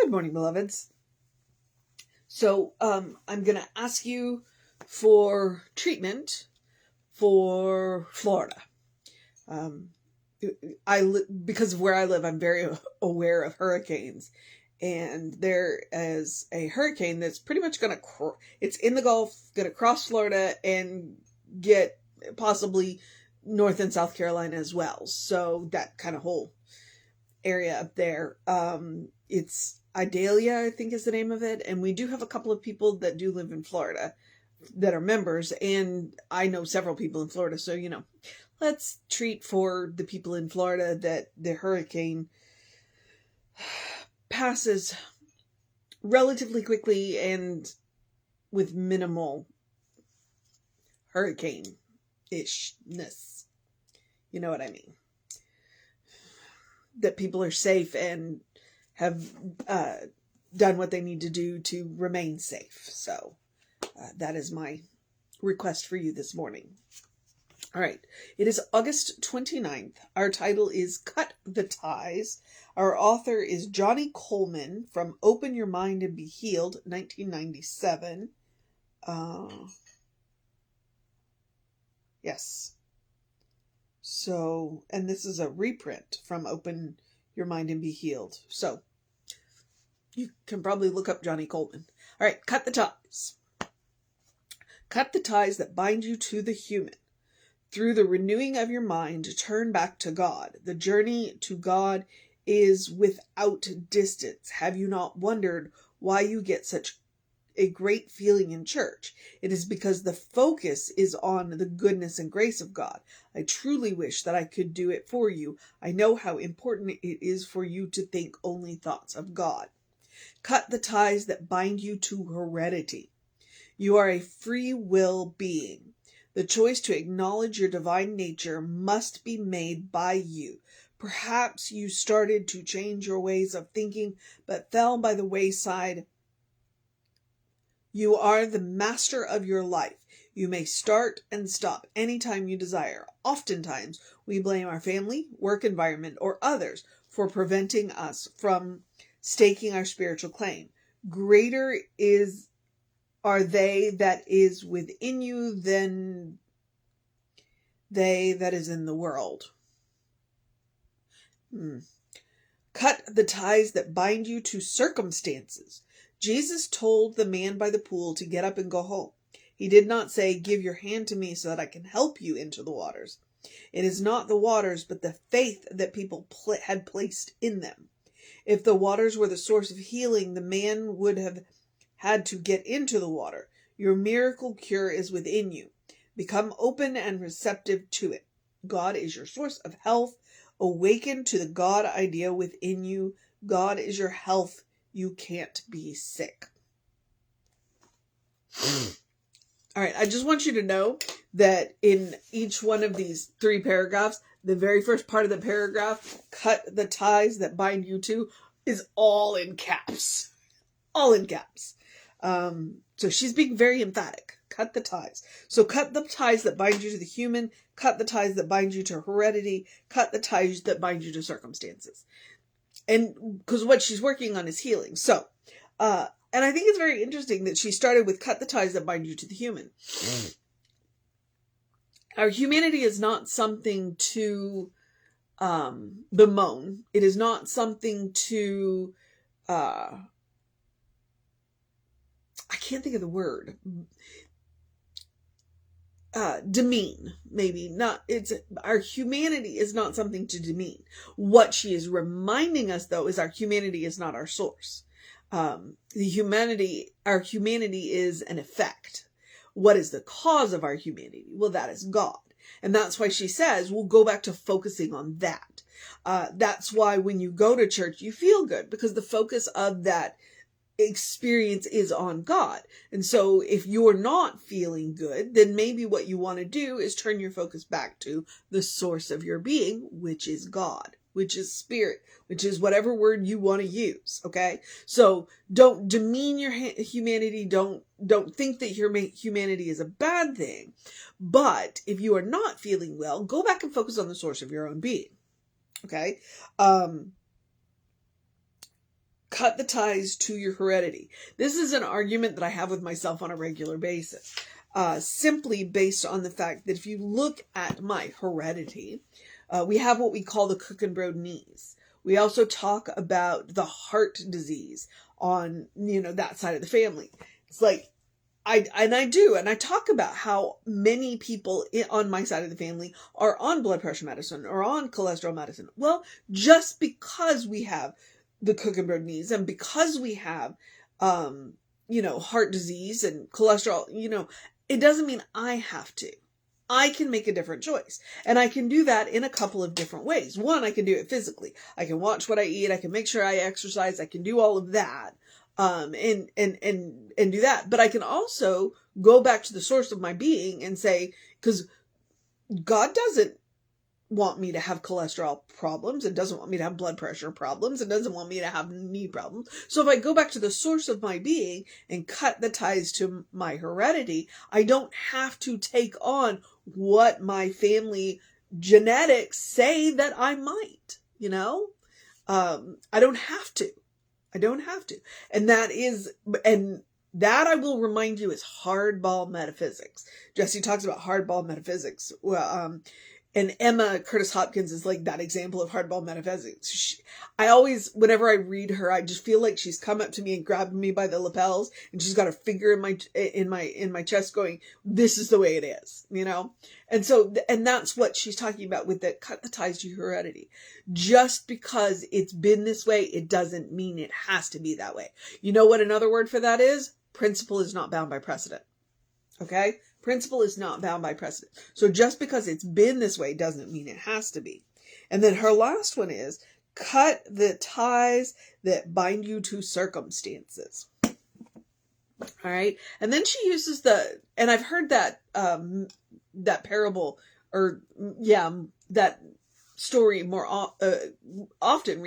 Good morning, beloveds. So, I'm going to ask you for treatment for Florida. Because of where I live, I'm very aware of hurricanes. And there is a hurricane that's pretty much going to, it's in the Gulf, going to cross Florida and get possibly North and South Carolina as well. So that kind of whole area up there. It's Idalia, I think is the name of it. And we do have a couple of people that do live in Florida that are members. And I know several people in Florida. So, let's treat for the people in Florida that the hurricane passes relatively quickly and with minimal hurricane-ishness. You know what I mean? That people are safe and have done what they need to do to remain safe. So that is my request for you this morning. All right. It is August 29th. Our title is Cut the Ties. Our author is Johnny Colemon from Open Your Mind and Be Healed, 1997. Yes. So, and this is a reprint from Open Your Mind and Be Healed. So, you can probably look up Johnny Colemon. All right, cut the ties. Cut the ties that bind you to the human. Through the renewing of your mind, turn back to God. The journey to God is without distance. Have you not wondered why you get such a great feeling in church? It is because the focus is on the goodness and grace of God. I truly wish that I could do it for you. I know how important it is for you to think only thoughts of God. Cut the ties that bind you to heredity. You are a free will being. The choice to acknowledge your divine nature must be made by you. Perhaps you started to change your ways of thinking, but fell by the wayside. You are the master of your life. You may start and stop anytime you desire. Oftentimes, we blame our family, work environment, or others for preventing us from staking our spiritual claim. Greater are they that is within you than they that is in the world. Cut the ties that bind you to circumstances. Jesus told the man by the pool to get up and go home. He did not say, "Give your hand to me so that I can help you into the waters." It is not the waters, but the faith that people had placed in them. If the waters were the source of healing, the man would have had to get into the water. Your miracle cure is within you. Become open and receptive to it. God is your source of health. Awaken to the God idea within you. God is your health. You can't be sick. All right, I just want you to know that in each one of these 3 paragraphs, the very first part of the paragraph, cut the ties that bind you to, is all in caps. All in caps. So she's being very emphatic. Cut the ties. So cut the ties that bind you to the human. Cut the ties that bind you to heredity. Cut the ties that bind you to circumstances. And because what she's working on is healing. So, and I think it's very interesting that she started with cut the ties that bind you to the human. Our humanity is not something to bemoan. It is not something to, I can't think of the word. Demean, maybe not. Our humanity is not something to demean. What she is reminding us, though, is our humanity is not our source. Our humanity is an effect. What is the cause of our humanity? Well, that is God. And that's why she says, we'll go back to focusing on that. That's why when you go to church, you feel good, because the focus of that experience is on God. And so if you're not feeling good, then maybe what you want to do is turn your focus back to the source of your being, which is God, which is spirit, which is whatever word you want to use. Okay. So don't demean your humanity. Don't think that your humanity is a bad thing. But if you are not feeling well, go back and focus on the source of your own being. Okay. cut the ties to your heredity. This is an argument that I have with myself on a regular basis. Simply based on the fact that if you look at my heredity, we have what we call the Colemon. We also talk about the heart disease on, that side of the family. It's like, I talk about how many people on my side of the family are on blood pressure medicine or on cholesterol medicine. Well, just because we have the Colemon and because we have, heart disease and cholesterol, it doesn't mean I have to. I can make a different choice. And I can do that in a couple of different ways. One, I can do it physically. I can watch what I eat. I can make sure I exercise. I can do all of that. And do that. But I can also go back to the source of my being and say, because God doesn't want me to have cholesterol problems. It doesn't want me to have blood pressure problems. It doesn't want me to have knee problems. So if I go back to the source of my being and cut the ties to my heredity, I don't have to take on what my family genetics say that I might, I don't have to. I don't have to. And that I will remind you is hardball metaphysics. Jesse talks about hardball metaphysics. Well, and Emma Curtis Hopkins is like that example of hardball metaphysics. I always, whenever I read her, I just feel like she's come up to me and grabbed me by the lapels, and she's got her finger in my chest, going, "This is the way it is," And so, and that's what she's talking about with the cut the ties to heredity. Just because it's been this way, it doesn't mean it has to be that way. You know what another word for that is? Principle is not bound by precedent. Okay? Principle is not bound by precedent. So just because it's been this way doesn't mean it has to be. And then her last one is cut the ties that bind you to circumstances. All right. And then she uses and I've heard that, that parable that story more often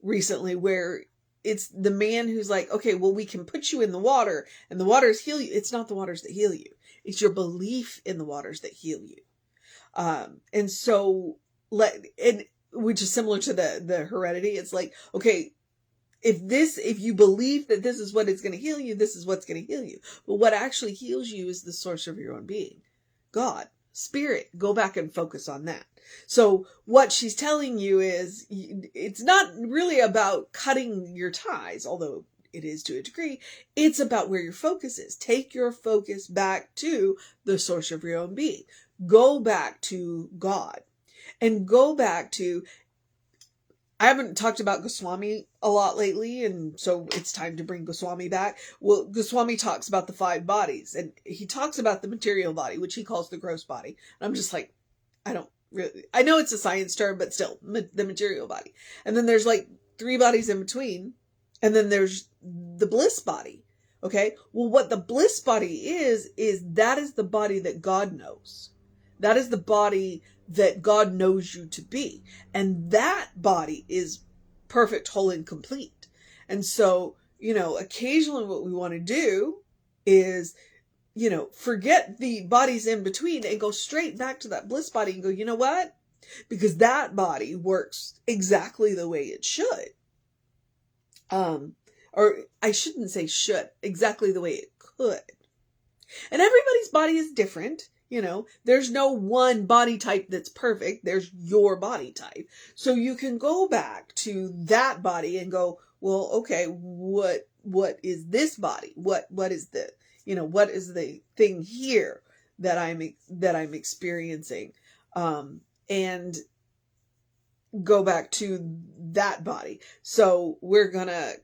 recently, where it's the man who's like, okay, well, we can put you in the water and the waters heal you. It's not the waters that heal you. It's your belief in the waters that heal you. And so which is similar to the heredity. It's like, okay, if you believe that this is what is going to heal you, this is what's going to heal you. But what actually heals you is the source of your own being. God, spirit, go back and focus on that. So what she's telling you is it's not really about cutting your ties, although it is to a degree. It's about where your focus is. Take your focus back to the source of your own being. Go back to God and go back to, I haven't talked about Goswami a lot lately, and so it's time to bring Goswami back. Well, Goswami talks about the 5 bodies, and he talks about the material body, which he calls the gross body. And I'm just like, I know it's a science term, but still, the material body. And then there's like 3 bodies in between, and then there's the bliss body. Okay? Well, what the bliss body is that is the body that God knows. That is the body that God knows you to be. And that body is perfect, whole, and complete. And so, occasionally what we want to do is, forget the bodies in between and go straight back to that bliss body and go, you know what? Because that body works exactly the way it should. Or I shouldn't say should, exactly the way it could. And everybody's body is different. There's no one body type that's perfect. There's your body type. So you can go back to that body and go, well, okay, what is this body? What is what is the thing here that I'm experiencing? And go back to that body. So we're gonna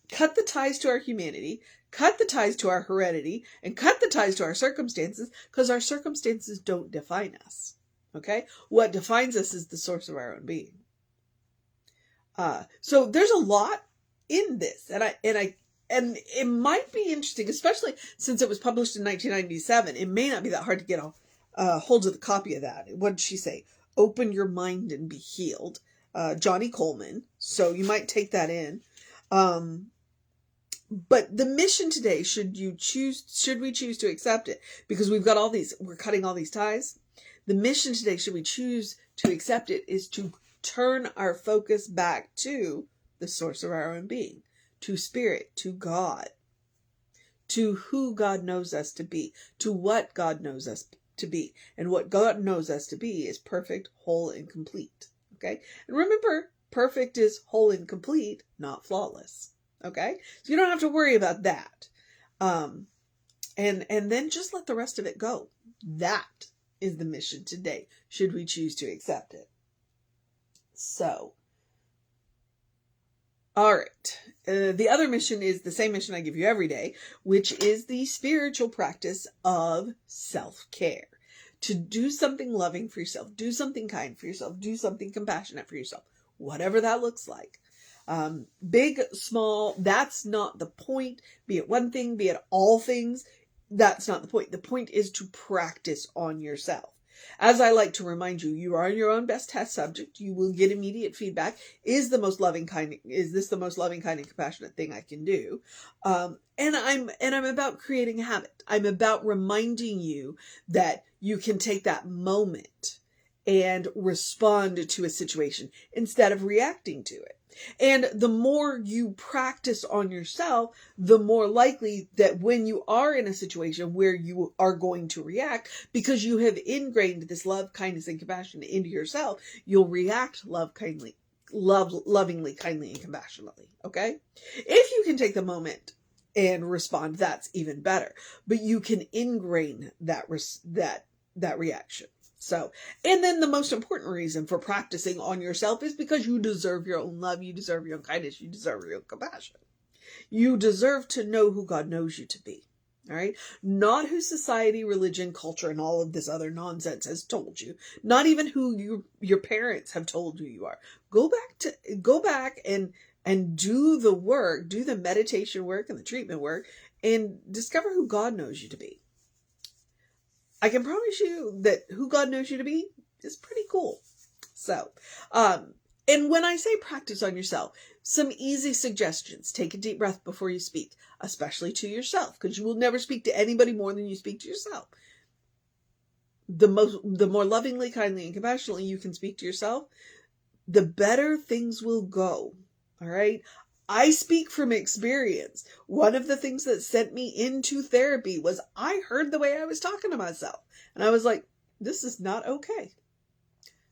cut the ties to our humanity, cut the ties to our heredity, and cut the ties to our circumstances, because our circumstances don't define us. Okay? What defines us is the source of our own being. So there's a lot in this, and it might be interesting, especially since it was published in 1997. It may not be that hard to get a hold of the copy of that. What did she say? Open your mind and be healed. Johnny Colemon. So you might take that in. But the mission today, should we choose to accept it? Because we're cutting all these ties. The mission today, should we choose to accept it, is to turn our focus back to the source of our own being, to spirit, to God, to who God knows us to be, to what God knows us to be. And what God knows us to be is perfect, whole, and complete. Okay? And remember, perfect is whole and complete, not flawless. Okay? So you don't have to worry about that. And then just let the rest of it go. That is the mission today, should we choose to accept it. So, all right. The other mission is the same mission I give you every day, which is the spiritual practice of self-care. To do something loving for yourself, do something kind for yourself, do something compassionate for yourself, whatever that looks like. Big, small, that's not the point. Be it one thing, be it all things, that's not the point. The point is to practice on yourself. As I like to remind you, you are your own best test subject. You will get immediate feedback. Is this the most loving, kind, and compassionate thing I can do? And I'm about creating a habit. I'm about reminding you that you can take that moment and respond to a situation instead of reacting to it. And the more you practice on yourself, the more likely that when you are in a situation where you are going to react, because you have ingrained this love, kindness, and compassion into yourself, you'll react lovingly, kindly, and compassionately. Okay? If you can take the moment and respond, that's even better. But you can ingrain that reaction. So, and then the most important reason for practicing on yourself is because you deserve your own love, you deserve your own kindness, you deserve your own compassion. You deserve to know who God knows you to be. All right? Not who society, religion, culture, and all of this other nonsense has told you. Not even who your parents have told you are. Go back and do the work, do the meditation work and the treatment work, and discover who God knows you to be. I can promise you that who God knows you to be is pretty cool. So, and when I say practice on yourself, some easy suggestions. Take a deep breath before you speak, especially to yourself, because you will never speak to anybody more than you speak to yourself. The more lovingly, kindly, and compassionately you can speak to yourself, the better things will go. All right? I speak from experience. One of the things that sent me into therapy was I heard the way I was talking to myself. And I was like, this is not okay.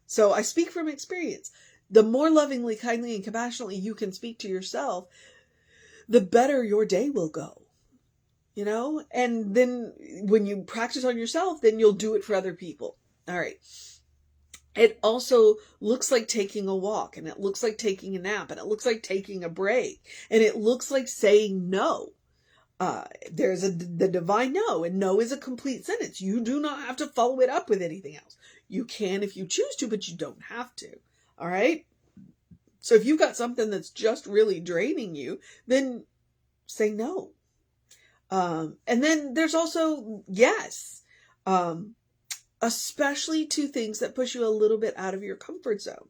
So I speak from experience. The more lovingly, kindly, and compassionately you can speak to yourself, the better your day will go. You know? And then when you practice on yourself, then you'll do it for other people. All right. It also looks like taking a walk, and it looks like taking a nap, and it looks like taking a break, and it looks like saying no. There's the divine no, and no is a complete sentence. You do not have to follow it up with anything else. You can if you choose to, but you don't have to. All right? So if you've got something that's just really draining you, then say no. And then there's also yes. Especially to things that push you a little bit out of your comfort zone.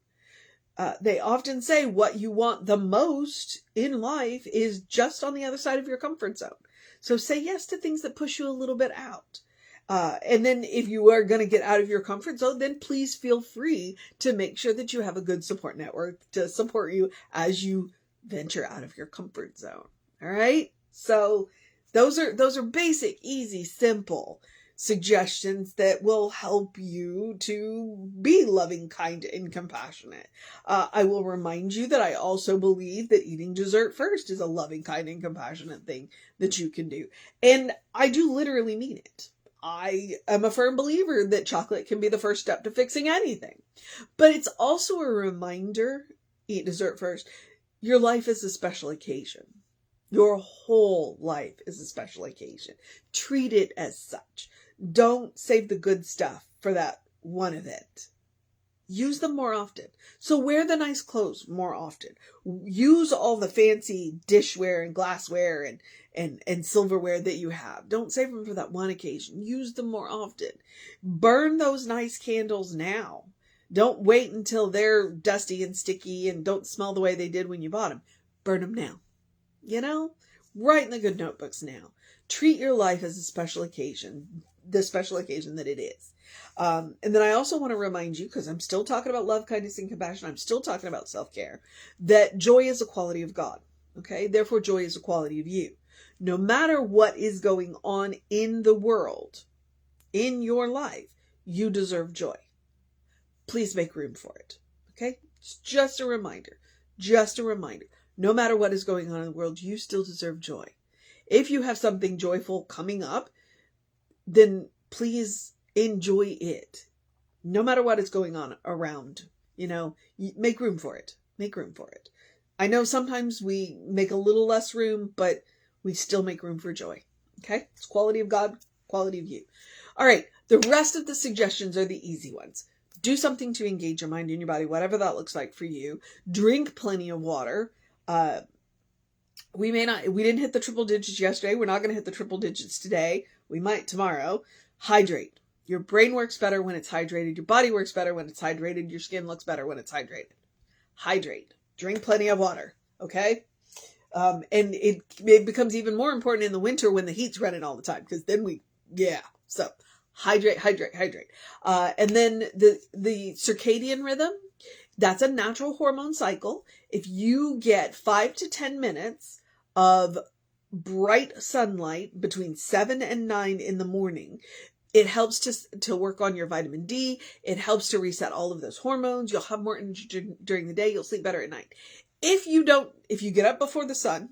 They often say what you want the most in life is just on the other side of your comfort zone. So say yes to things that push you a little bit out. And then if you are going to get out of your comfort zone, then please feel free to make sure that you have a good support network to support you as you venture out of your comfort zone. All right. So those are basic, easy, simple suggestions that will help you to be loving, kind, and compassionate. I will remind you that I also believe that eating dessert first is a loving, kind, and compassionate thing that you can do. And I do literally mean it. I am a firm believer that chocolate can be the first step to fixing anything. But it's also a reminder, eat dessert first. Your life is a special occasion. Your whole life is a special occasion. Treat it as such. Don't save the good stuff for that one event. Use them more often. So wear the nice clothes more often. Use all the fancy dishware and glassware and silverware that you have. Don't save them for that one occasion. Use them more often. Burn those nice candles now. Don't wait until they're dusty and sticky and don't smell the way they did when you bought them. Burn them now. You know, Write in the good notebooks now. Treat your life as a special occasion, the special occasion that it is. And then I also want to remind you, because I'm still talking about love, kindness, and compassion, I'm still talking about self-care, that joy is a quality of God. Okay? Therefore, joy is a quality of you. No matter what is going on in the world, in your life, you deserve joy. Please make room for it. Okay? It's just a reminder. Just a reminder. No matter what is going on in the world, you still deserve joy. If you have something joyful coming up, then please enjoy it. No matter what is going on around, make room for it. Make room for it. I know sometimes we make a little less room, but we still make room for joy. Okay? It's quality of God, quality of you. All right. The rest of the suggestions are the easy ones. Do something to engage your mind and your body, whatever that looks like for you. Drink plenty of water. We didn't hit the triple digits yesterday. We're not going to hit the triple digits today. We might tomorrow. Hydrate. Your brain works better when it's hydrated. Your body works better when it's hydrated. Your skin looks better when it's hydrated. Hydrate. Drink plenty of water. Okay? And it becomes even more important in the winter when the heat's running all the time, because then so hydrate. And then the circadian rhythm, that's a natural hormone cycle. If you get 5 to 10 minutes of bright sunlight between 7 and 9 in the morning, it helps to work on your vitamin D. It helps to reset all of those hormones. You'll have more energy during the day. You'll sleep better at night. If you get up before the sun,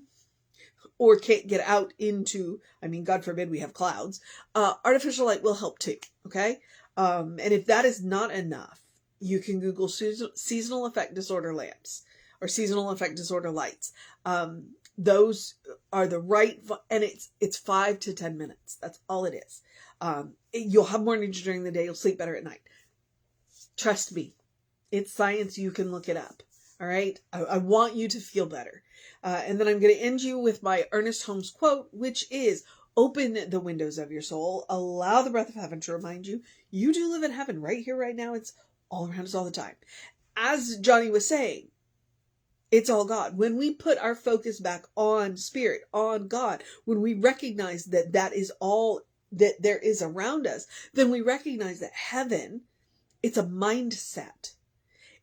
or can't get out into, God forbid we have clouds, artificial light will help too. Okay. And if that is not enough, you can Google seasonal effect disorder lamps or seasonal effect disorder lights. Those are the right, and it's 5 to 10 minutes. That's all it is. You'll have more energy during the day. You'll sleep better at night. Trust me. It's science. You can look it up. All right. I want you to feel better. And then I'm going to end you with my Ernest Holmes quote, which is, open the windows of your soul. Allow the breath of heaven to remind you, you do live in heaven right here, right now. It's all around us all the time. As Johnny was saying, it's all God. When we put our focus back on spirit, on God, when we recognize that that is all that there is around us, then we recognize that heaven, it's a mindset.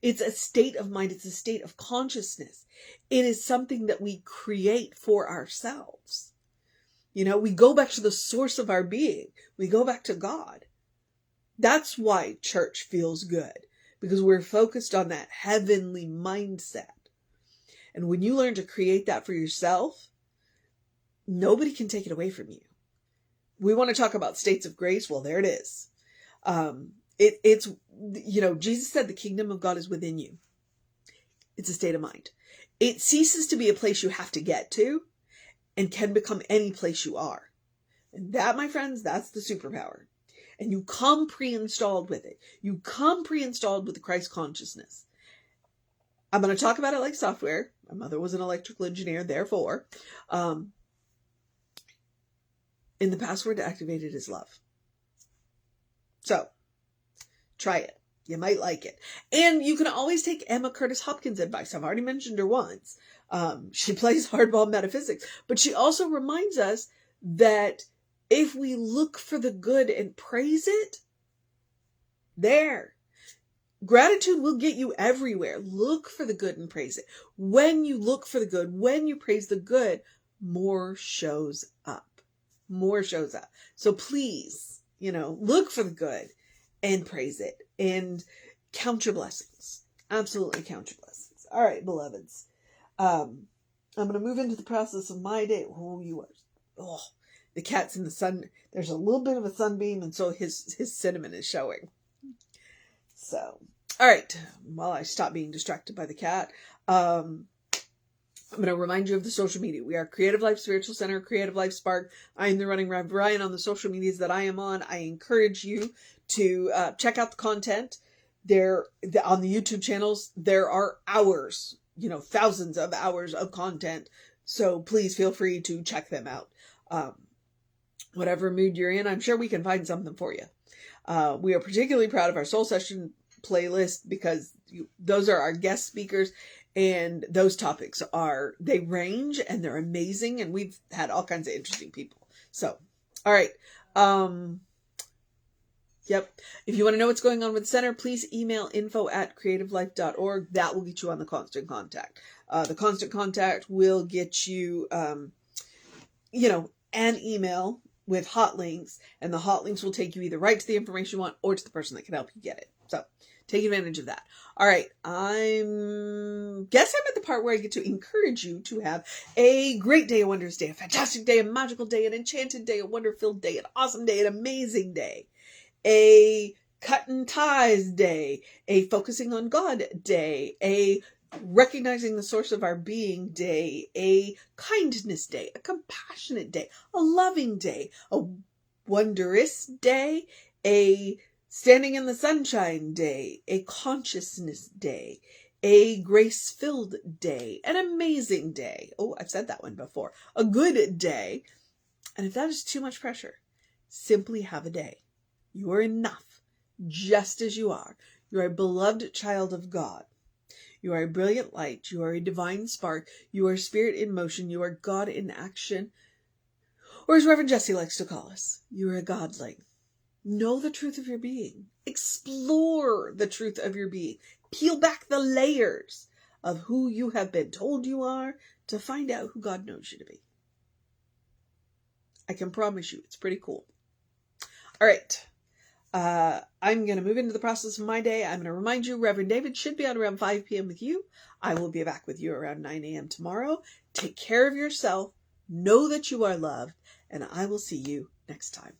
It's a state of mind. It's a state of consciousness. It is something that we create for ourselves. We go back to the source of our being. We go back to God. That's why church feels good, because we're focused on that heavenly mindset. And when you learn to create that for yourself, nobody can take it away from you. We want to talk about states of grace. Well, there it is. It's Jesus said the kingdom of God is within you. It's a state of mind. It ceases to be a place you have to get to and can become any place you are. And that, my friends, that's the superpower. And you come pre-installed with it. You come pre-installed with the Christ consciousness. I'm going to talk about it like software. My mother was an electrical engineer, therefore. And the password to activate it is love. So, try it. You might like it. And you can always take Emma Curtis Hopkins' advice. I've already mentioned her once. She plays hardball metaphysics. But she also reminds us that if we look for the good and praise it, gratitude will get you everywhere. Look for the good and praise it. When you look for the good, when you praise the good, more shows up. More shows up. So please, look for the good and praise it and count your blessings. Absolutely count your blessings. All right, beloveds. I'm going to move into the process of my day. The cat's in the sun. There's a little bit of a sunbeam, and so his cinnamon is showing. So, all right. While I stop being distracted by the cat, I'm going to remind you of the social media. We are Creative Life Spiritual Center, Creative Life Spark. I am the running Rev Ryan on the social medias that I am on. I encourage you to check out the content. On the YouTube channels, there are hours, thousands of hours of content. So please feel free to check them out. Whatever mood you're in, I'm sure we can find something for you. We are particularly proud of our Soul Session playlist because those are our guest speakers. And those topics they range and they're amazing. And we've had all kinds of interesting people. So, all right. Yep. If you want to know what's going on with the center, please email info@creativelife.org. That will get you on the Constant Contact. The Constant Contact will get you, an email with hot links, and the hot links will take you either right to the information you want or to the person that can help you get it. So take advantage of that. All right. I'm at the part where I get to encourage you to have a great day, a wondrous day, a fantastic day, a magical day, an enchanted day, a wonder-filled day, an awesome day, an amazing day, a cutting ties day, a focusing on God day, a recognizing the source of our being day, a kindness day, a compassionate day, a loving day, a wondrous day, a standing in the sunshine day, a consciousness day, a grace-filled day, an amazing day. Oh, I've said that one before. A good day. And if that is too much pressure, simply have a day. You are enough, just as you are. You are a beloved child of God. You are a brilliant light. You are a divine spark. You are spirit in motion. You are God in action. Or as Reverend Jesse likes to call us, you are a godling. Know the truth of your being. Explore the truth of your being. Peel back the layers of who you have been told you are to find out who God knows you to be. I can promise you it's pretty cool. All right. I'm going to move into the process of my day. I'm going to remind you, Reverend David should be on around 5 p.m. with you. I will be back with you around 9 a.m. tomorrow. Take care of yourself. Know that you are loved. And I will see you next time.